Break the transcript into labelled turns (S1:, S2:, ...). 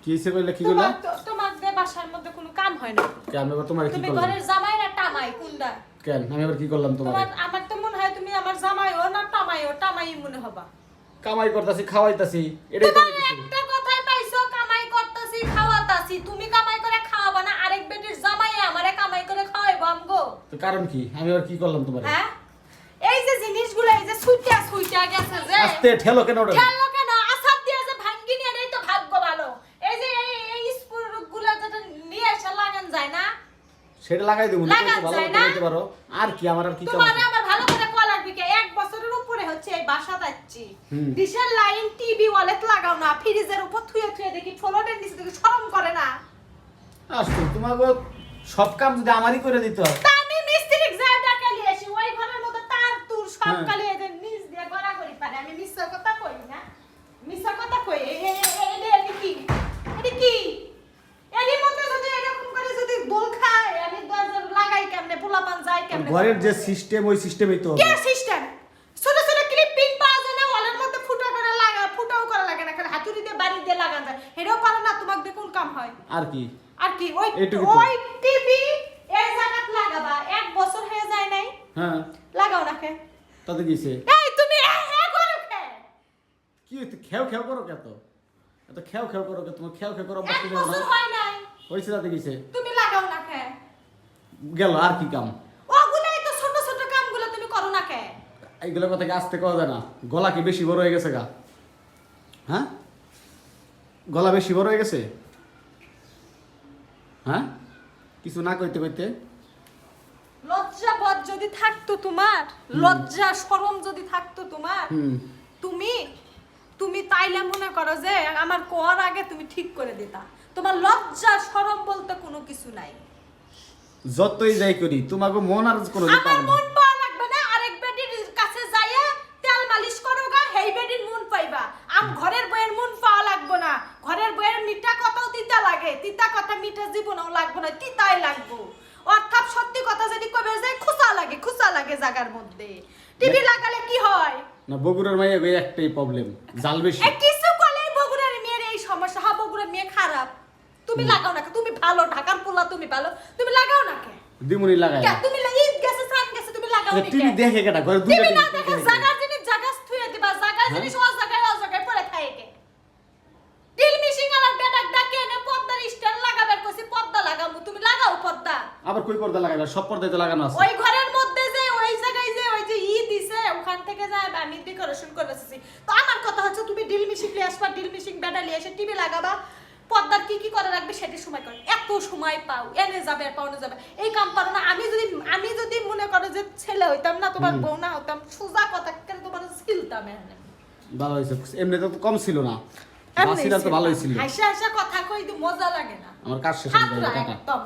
S1: কিসে কইলে কি কইলা
S2: তোমাদের বাসার মধ্যে কোনো কাম হয় না
S1: কেন আমি তোমার কি
S2: তুমি
S1: করলাম
S2: ঘরের জামাই না টামাই কোনটা
S1: কেন আমি আবার কি করলাম তোমার
S2: আমার তো মনে হয় তুমি আমার জামাইও না টামাইও টামাই মনে হবা
S1: কামাই করতাছি খাওয়াইতাছি এটাই তো কিছু
S2: একটা কথাই পাইছো কামাই করতাছি খাওয়াতাছি তুমি কামাই করে খাওয়াবা না আরেক বেটির জামাই আমারে কামাই করে খাওয়াইবো আমগো
S1: তো কারণ কি আমি আবার কি করলাম তোমার
S2: হ্যাঁ এই যে জিনিসগুলো এই যে সুইটা গেছে যে
S1: আস্তে ঠেলো কেন ওটা
S2: ঠেলো কেন আসাদ দিয়ে যে ভাঙ্গি নিয়ে নেই তো ভাগ্য ভালো এই যে এই স্পুরগুলো যেটা নিয়ে এসে লাগান যায় না
S1: সেটা লাগাই দেবো
S2: লাগান
S1: ভালো
S2: যায়
S1: করে
S2: না?
S1: দিতে পারো আর কি আমার আর কি কাম
S2: তোমার
S1: আছে?
S2: আমার ভালো করে কোয়া লাগবে কি এক বছরের উপরে হচ্ছে এই বাসা যাচ্ছি
S1: হুম।
S2: ডিশের লাইন টিভি ওয়ালেট লাগাও না ফ্রিজের উপর থুয়ে থুয়ে দেখি ফ্লোরের নিচে দেখি শরম করে না
S1: আসলে তোমাকে সব কাম যদি আমারই করে দিতে হয়
S2: তা আমি মিস্ত্রিক যায় ডাকা নিয়ে আসি ওই ঘরের মধ্যে তার তুর সব
S1: হ্যাঁ।
S2: কালি এদের নিচ দিয়ে গড়াগড়ি পারে আমি মিথ্যা কথা কই না মিথ্যা কথা কই এটা কি এটা কি এর মধ্যে যদি এরকম করে যদি দোল খায় আমি দরজা লাগাই কেমনে পোলাপান যায় কেমনে
S1: ঘরের যে সিস্টেম ওই সিস্টেমই তো হবে।
S2: কে সিস্টেম ছোট ছোট ক্লিপিং পাওয়া যায় না ওয়ালের মধ্যে ফুটাও করা লাগে না খালি হাতুড়ি দিয়ে বাড়ি দিয়ে লাগান যায় এটাও পারে না তোমাকে দিয়ে কোন কাম হয়
S1: আর কি
S2: আর কি ওই
S1: এইটুকু তো।
S2: ওই টিভি এই জায়গাত লাগাবা এক বছর হয়ে যায় নাই
S1: হ্যাঁ
S2: লাগাও না কে
S1: তাতে কিছে
S2: এই তুমি করো কে
S1: কি হইতে খেও খেও করো কে এত খেও খেও করো কে তোমার খেও খেও করো
S2: এক
S1: বসতে যাও না
S2: বছর হয় নাই
S1: হইছে তাতে কিছে
S2: তুমি লাগাও না কে
S1: গেল আর কি কাম
S2: ওগুলাই তো ছোট ছোট কামগুলো তুমি করো না কে
S1: এইগুলো কথা কি আসতে কওয়া যায় না গলা কি বেশি বড় হয়ে গেছে গা হ্যাঁ গলা বেশি বড় হয়ে গেছে হ্যাঁ কিছু না কইতে কইতে
S2: লজ্জা বদ যদি থাকতো তোমার লজ্জা শরম যদি থাকতো তোমার
S1: হুম
S2: তুমি তুমি তাইলে মনে করো যে আমার কোয়ার আগে তুমি ঠিক করে দিতা তোমার লজ্জা শরম বলতে কোনো কিছু নাই
S1: যতই যাই করি তোমাকে মন আর কোনো
S2: আমার মন পাওয়া লাগবে না আরেক বেটির কাছে যাইয়া তেল মালিশ করো গা হেই বেটির মন পাইবা ঘরের বইয়ের মন পাওয়া লাগবে না ঘরের বইয়ের মিঠা কথাও তিতা লাগে তিতা কথা মিঠা জীবনেও লাগবে না তিতাই লাগবে অর্থাৎ সত্যি কথা যদি কবে যায় খুসা লাগে জায়গার মধ্যে টিভি লাগালে কি হয়
S1: না বগুড়ার মাইয়া গই একটাই প্রবলেম জাল বেশি
S2: এই কিছু কলে বগুড়ার মেয়ের এই সমস্যা হ্যাঁ বগুড়ার মেয়ে খারাপ তুমি লাগাও না তুমি ভালো ঢাকার পোলা তুমি ভালো তুমি লাগাও না কে
S1: দিমুনি লাগাই
S2: কে তুমি ঈদ গেছে সান গেছে তুমি লাগাও না
S1: টিভি দেখে কেটা ঘরে দুইটা
S2: টিভি না
S1: টিভি
S2: দেখে জায়গা জিনিস জায়গা থুয়ে দিবা জায়গা জিনিস ও জায়গায় পড়ে থাকে কে ডিল মিশিং আর বেটাক ডাকে এনে পর্দার স্ট্যান্ড লাগাবার কইছি পর্দা লাগামু তুমি লাগাও পর্দা
S1: আবার কই পর্দা লাগাইবা সব পর্দায় তো লাগানো আছে
S2: ওই ঘরের মধ্যে যে ওই জায়গায় যে ওই যে দিছে ওখান থেকে যায় আমি ডেকোরেশন করে বসেছি তো আমার কথা হচ্ছে তুমি ডিল মিশিং নিয়ে আসবা ডিল মিশিং বেটা নিয়ে এসে টিভি লাগাবা পর্দার কি করে রাখবে সেটা সময় করে এত সময় পাও এনে যাবে আর পাওনে যাবে এই কাম পারো না আমি যদি মনে করো যে ছেলে হইতাম না তোমার বউ না হতাম সোজা কথা কেন তোমার স্কিলতাম এনে
S1: ভালো হইছে এমনি তো কম ছিল না বাসিরা তো ভালোই ছিল
S2: হাসা হাসা কথা কই মজা লাগে না
S1: আমার কাজ শেষ হয়ে গেল
S2: হাত রাখ
S1: টাটা
S2: একদম